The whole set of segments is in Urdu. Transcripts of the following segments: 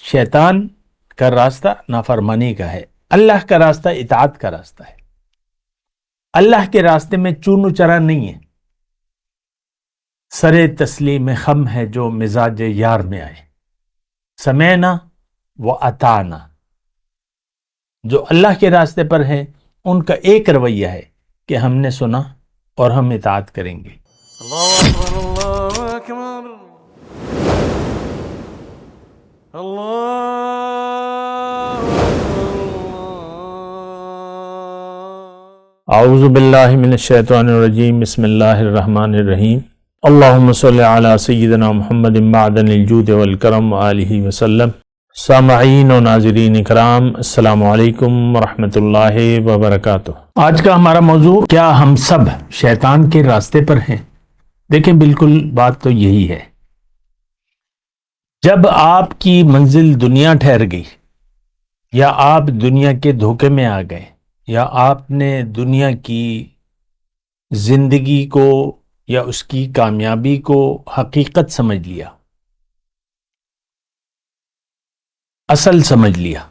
شیطان کا راستہ نافرمانی کا ہے، اللہ کا راستہ اطاعت کا راستہ ہے۔ اللہ کے راستے میں چون و چرا نہیں ہے، سر تسلیم خم ہے جو مزاج یار میں آئے، سمعنا و اطعنا۔ جو اللہ کے راستے پر ہیں ان کا ایک رویہ ہے کہ ہم نے سنا اور ہم اطاعت کریں گے۔ اللہ اکبر اللہ اکبر اللہ اعوذ باللہ من الشیطان الرجیم، بسم اللہ الرحمن الرحیم۔ اللہم صلی علی سیدنا محمد معدن الجود والکرم وآلہ وسلم۔ سامعین و ناظرین اکرام، السلام علیکم ورحمۃ اللہ وبرکاتہ۔ آج کا ہمارا موضوع، کیا ہم سب شیطان کے راستے پر ہیں؟ دیکھیں، بالکل بات تو یہی ہے۔ جب آپ کی منزل دنیا ٹھہر گئی، یا آپ دنیا کے دھوکے میں آ گئے، یا آپ نے دنیا کی زندگی کو یا اس کی کامیابی کو حقیقت سمجھ لیا، اصل سمجھ لیا،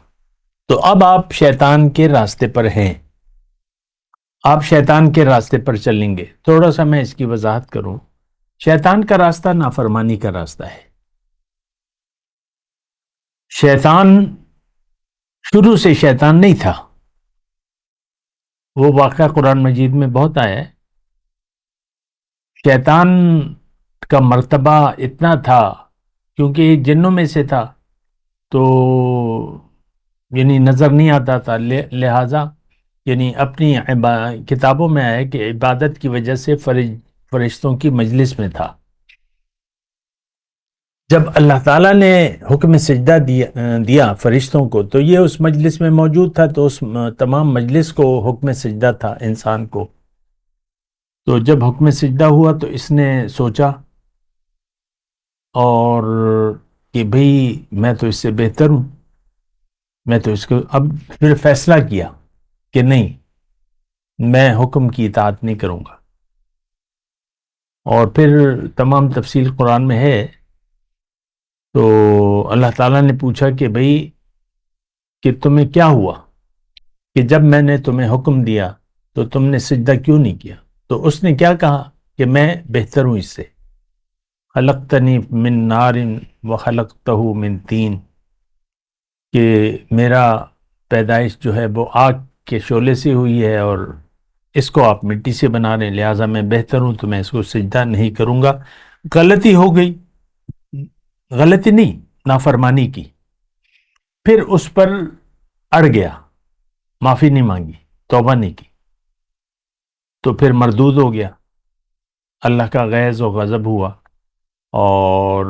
تو اب آپ شیطان کے راستے پر ہیں، آپ شیطان کے راستے پر چلیں گے۔ تھوڑا سا میں اس کی وضاحت کروں۔ شیطان کا راستہ نافرمانی کا راستہ ہے۔ شیطان شروع سے شیطان نہیں تھا، وہ واقعہ قرآن مجید میں بہت آیا ہے۔ شیطان کا مرتبہ اتنا تھا، کیونکہ یہ جنوں میں سے تھا، تو یعنی نظر نہیں آتا تھا، لہذا یعنی اپنی کتابوں میں آیا کہ عبادت کی وجہ سے فرشتوں کی مجلس میں تھا۔ جب اللہ تعالیٰ نے حکم سجدہ دیا فرشتوں کو، تو یہ اس مجلس میں موجود تھا، تو اس تمام مجلس کو حکم سجدہ تھا انسان کو۔ تو جب حکم سجدہ ہوا تو اس نے سوچا اور کہ بھئی میں تو اس سے بہتر ہوں، میں تو اس کو اب پھر فیصلہ کیا کہ نہیں، میں حکم کی اطاعت نہیں کروں گا۔ اور پھر تمام تفصیل قرآن میں ہے۔ تو اللہ تعالیٰ نے پوچھا کہ بھئی کہ تمہیں کیا ہوا کہ جب میں نے تمہیں حکم دیا تو تم نے سجدہ کیوں نہیں کیا؟ تو اس نے کیا کہا کہ میں بہتر ہوں اس سے، خلقتنی من نار وخلقتہ من طین، کہ میرا پیدائش جو ہے وہ آگ کے شعلے سے ہوئی ہے اور اس کو آپ مٹی سے بنا رہے ہیں، لہٰذا میں بہتر ہوں، تو میں اس کو سجدہ نہیں کروں گا۔ غلطی ہو گئی، غلطی نہیں، نافرمانی کی، پھر اس پر اڑ گیا، معافی نہیں مانگی، توبہ نہیں کی، تو پھر مردود ہو گیا، اللہ کا غیظ و غضب ہوا اور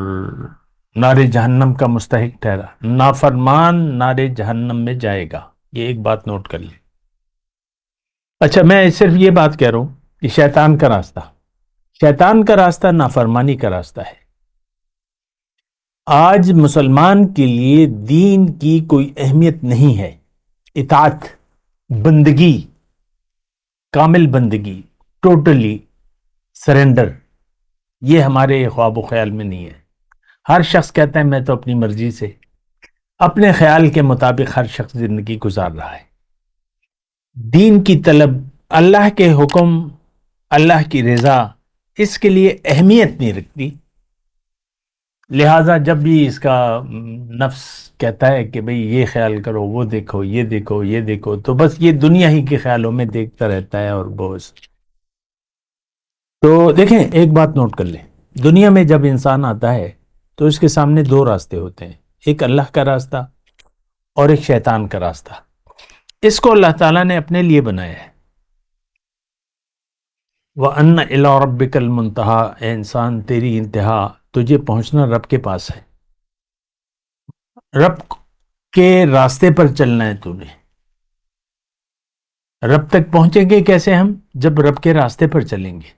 نار جہنم کا مستحق ٹھہرا۔ نافرمان نار جہنم میں جائے گا، یہ ایک بات نوٹ کر لیں۔ اچھا، میں صرف یہ بات کہہ رہا ہوں کہ شیطان کا راستہ نافرمانی کا راستہ ہے۔ آج مسلمان کے لیے دین کی کوئی اہمیت نہیں ہے۔ اطاعت، بندگی، کامل بندگی، ٹوٹلی سرنڈر، یہ ہمارے خواب و خیال میں نہیں ہے۔ ہر شخص کہتا ہے میں تو اپنی مرضی سے، اپنے خیال کے مطابق ہر شخص زندگی گزار رہا ہے۔ دین کی طلب، اللہ کے حکم، اللہ کی رضا، اس کے لیے اہمیت نہیں رکھتی۔ لہٰذا جب بھی اس کا نفس کہتا ہے کہ بھئی یہ خیال کرو، وہ دیکھو، یہ دیکھو، یہ دیکھو، تو بس یہ دنیا ہی کے خیالوں میں دیکھتا رہتا ہے اور بس۔ تو دیکھیں، ایک بات نوٹ کر لیں، دنیا میں جب انسان آتا ہے تو اس کے سامنے دو راستے ہوتے ہیں، ایک اللہ کا راستہ اور ایک شیطان کا راستہ۔ اس کو اللہ تعالیٰ نے اپنے لیے بنایا ہے۔ وَأَنَّ إِلَىٰ رَبِّكَ الْمُنْتَهَىٰ، اے انسان تیری انتہا، تجھے پہنچنا رب کے پاس ہے، رب کے راستے پر چلنا ہے تو نے۔ رب تک پہنچیں گے کیسے ہم؟ جب رب کے راستے پر چلیں گے۔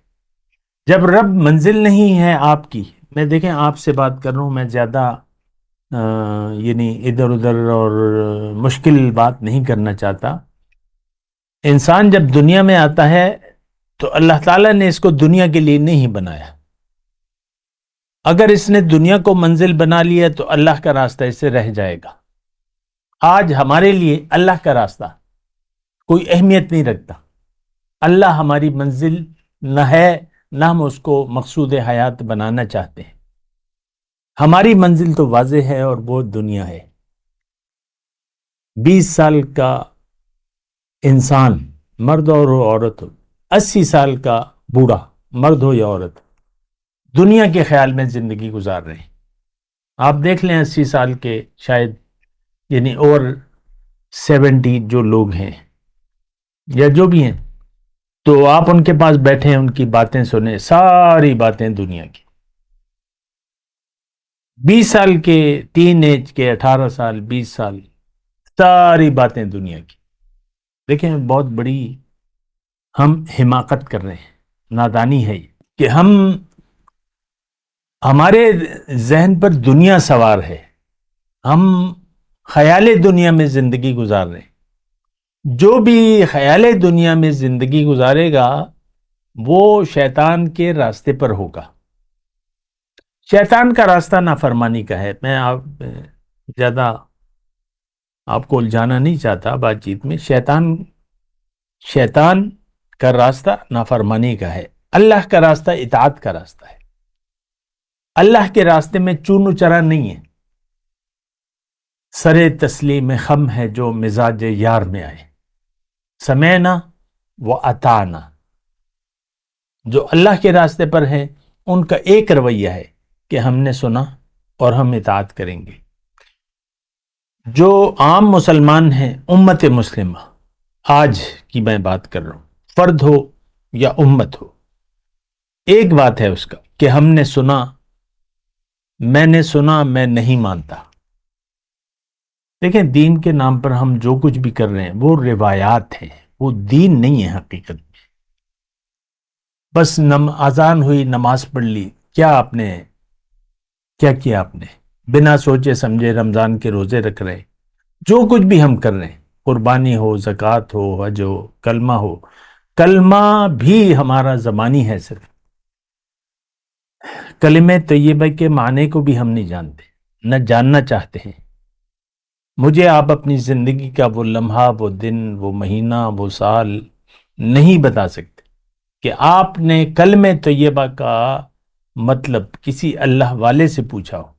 جب رب منزل نہیں ہے آپ کی، میں دیکھیں آپ سے بات کر رہا ہوں، میں زیادہ یعنی ادھر ادھر اور مشکل بات نہیں کرنا چاہتا۔ انسان جب دنیا میں آتا ہے تو اللہ تعالیٰ نے اس کو دنیا کے لیے نہیں بنایا، اگر اس نے دنیا کو منزل بنا لیا تو اللہ کا راستہ اس سے رہ جائے گا. آج ہمارے لیے اللہ کا راستہ کوئی اہمیت نہیں رکھتا. اللہ ہماری منزل نہ ہے، نہ ہم اس کو مقصود حیات بنانا چاہتے ہیں. ہماری منزل تو واضح ہے اور وہ دنیا ہے. 20 سال کا انسان، مرد اور عورت ہو، 80 سال کا بوڑھا، مرد ہو یا عورت، دنیا کے خیال میں زندگی گزار رہے ہیں. آپ دیکھ لیں 80 سال کے، شاید یعنی اوور 70 جو لوگ ہیں یا جو بھی ہیں، تو آپ ان کے پاس بیٹھیں، ان کی باتیں سنیں، ساری باتیں دنیا کی. 20 سال کے، ٹین ایج کے، 18 سال، 20 سال، ساری باتیں دنیا کی. دیکھیں بہت بڑی ہم حماقت کر رہے ہیں، نادانی ہے یہ کہ ہمارے ذہن پر دنیا سوار ہے، ہم خیال دنیا میں زندگی گزار رہے ہیں. جو بھی خیال دنیا میں زندگی گزارے گا وہ شیطان کے راستے پر ہوگا. شیطان کا راستہ نافرمانی کا ہے. میں زیادہ آپ کو الجھانا نہیں چاہتا بات چیت میں. شیطان کا راستہ نافرمانی کا ہے. اللہ کا راستہ اطاعت کا راستہ ہے. اللہ کے راستے میں چون و چرا نہیں ہے. سر تسلیم خم ہے جو مزاج یار میں آئے. سمعنا و اطعنا. جو اللہ کے راستے پر ہیں ان کا ایک رویہ ہے کہ ہم نے سنا اور ہم اطاعت کریں گے. جو عام مسلمان ہیں، امت مسلمہ، آج کی میں بات کر رہا ہوں، فرد ہو یا امت ہو، ایک بات ہے اس کا کہ ہم نے سنا، میں نے سنا، میں نہیں مانتا. دیکھیں دین کے نام پر ہم جو کچھ بھی کر رہے ہیں وہ روایات ہیں، وہ دین نہیں ہے حقیقت میں. بس اذان ہوئی، نماز پڑھ لی، کیا کیا آپ نے بنا سوچے سمجھے رمضان کے روزے رکھ رہے، جو کچھ بھی ہم کر رہے ہیں، قربانی ہو، زکوٰۃ ہو، حج ہو، کلمہ ہو، کلمہ بھی ہمارا زمانی ہے. صرف کلمہ طیبہ کے معنی کو بھی ہم نہیں جانتے، نہ جاننا چاہتے ہیں. مجھے آپ اپنی زندگی کا وہ لمحہ، وہ دن، وہ مہینہ، وہ سال نہیں بتا سکتے کہ آپ نے کلمہ طیبہ کا مطلب کسی اللہ والے سے پوچھا ہو.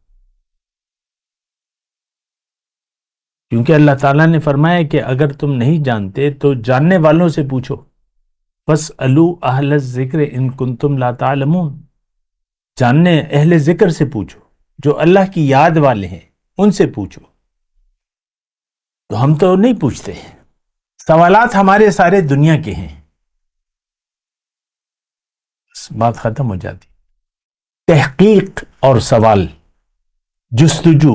کیونکہ اللہ تعالیٰ نے فرمایا کہ اگر تم نہیں جانتے تو جاننے والوں سے پوچھو. فَاسْأَلُوا أَهْلَ الذِّكْرِ إِن كُنتُمْ لَا تَعْلَمُونَ. جاننے اہل ذکر سے پوچھو، جو اللہ کی یاد والے ہیں ان سے پوچھو. تو ہم تو نہیں پوچھتے ہیں. سوالات ہمارے سارے دنیا کے ہیں. بات ختم ہو جاتی. تحقیق اور سوال، جستجو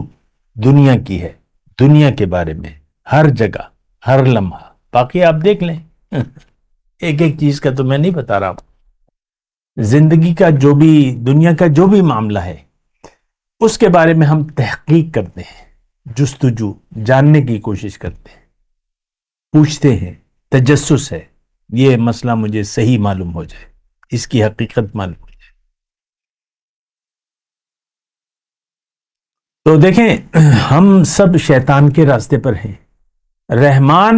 دنیا کی ہے، دنیا کے بارے میں، ہر جگہ، ہر لمحہ. باقی آپ دیکھ لیں ایک ایک چیز کا تو میں نہیں بتا رہا ہوں. زندگی کا جو بھی، دنیا کا جو بھی معاملہ ہے اس کے بارے میں ہم تحقیق کرتے ہیں، جستجو، جاننے کی کوشش کرتے ہیں، پوچھتے ہیں. تجسس ہے، یہ مسئلہ مجھے صحیح معلوم ہو جائے، اس کی حقیقت معلوم ہو جائے. تو دیکھیں ہم سب شیطان کے راستے پر ہیں. رحمان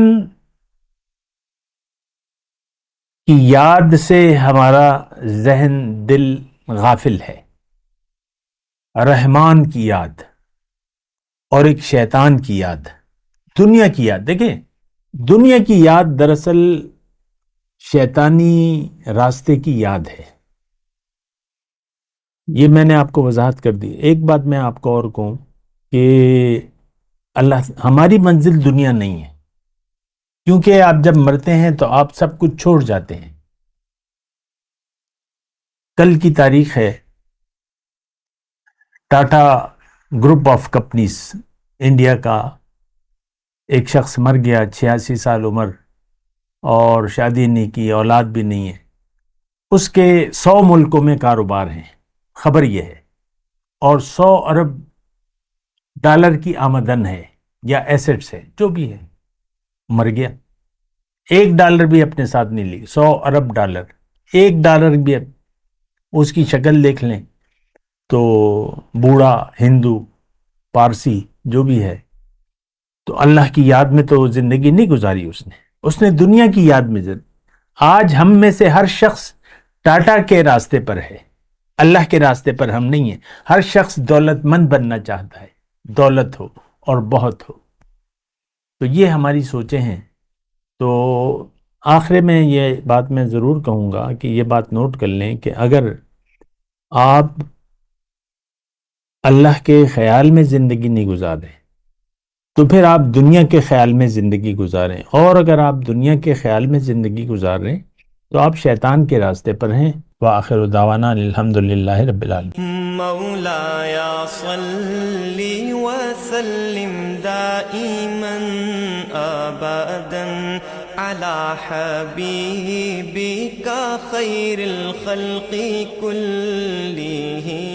کی یاد سے ہمارا ذہن، دل غافل ہے. رحمان کی یاد اور ایک شیطان کی یاد، دنیا کی یاد. دیکھیں دنیا کی یاد دراصل شیطانی راستے کی یاد ہے. یہ میں نے آپ کو وضاحت کر دی. ایک بات میں آپ کو اور کہوں کہ ہماری منزل دنیا نہیں ہے. کیونکہ آپ جب مرتے ہیں تو آپ سب کچھ چھوڑ جاتے ہیں. کل کی تاریخ ہے، Tata group of companies India کا ایک شخص مر گیا، 86 سال عمر، اور شادی نہیں کی، اولاد بھی نہیں ہے. اس کے 100 ملکوں میں کاروبار ہیں، خبر یہ ہے، اور 100 ارب ڈالر کی آمدن ہے یا ایسٹس ہے، جو بھی ہے. مر گیا، $1 بھی اپنے ساتھ نہیں لی. 100 ارب ڈالر، $1 بھی اس کی شکل دیکھ لیں تو بوڑھا، ہندو، پارسی جو بھی ہے، تو اللہ کی یاد میں تو زندگی نہیں گزاری اس نے دنیا کی یاد میں آج ہم میں سے ہر شخص ٹاٹا کے راستے پر ہے، اللہ کے راستے پر ہم نہیں ہیں۔ ہر شخص دولت مند بننا چاہتا ہے، دولت ہو اور بہت ہو۔ تو یہ ہماری سوچیں ہیں۔ تو آخر میں یہ بات میں ضرور کہوں گا کہ یہ بات نوٹ کر لیں کہ اگر آپ اللہ کے خیال میں زندگی نہیں گزاریں تو پھر آپ دنیا کے خیال میں زندگی گزاریں، اور اگر آپ دنیا کے خیال میں زندگی گزار رہے ہیں تو آپ شیطان کے راستے پر ہیں۔ وآخر دعوانا الحمدللہ رب العالمین۔ مولاي صل وسلم دائما ابدا على حبيبك خير الخلق كلهم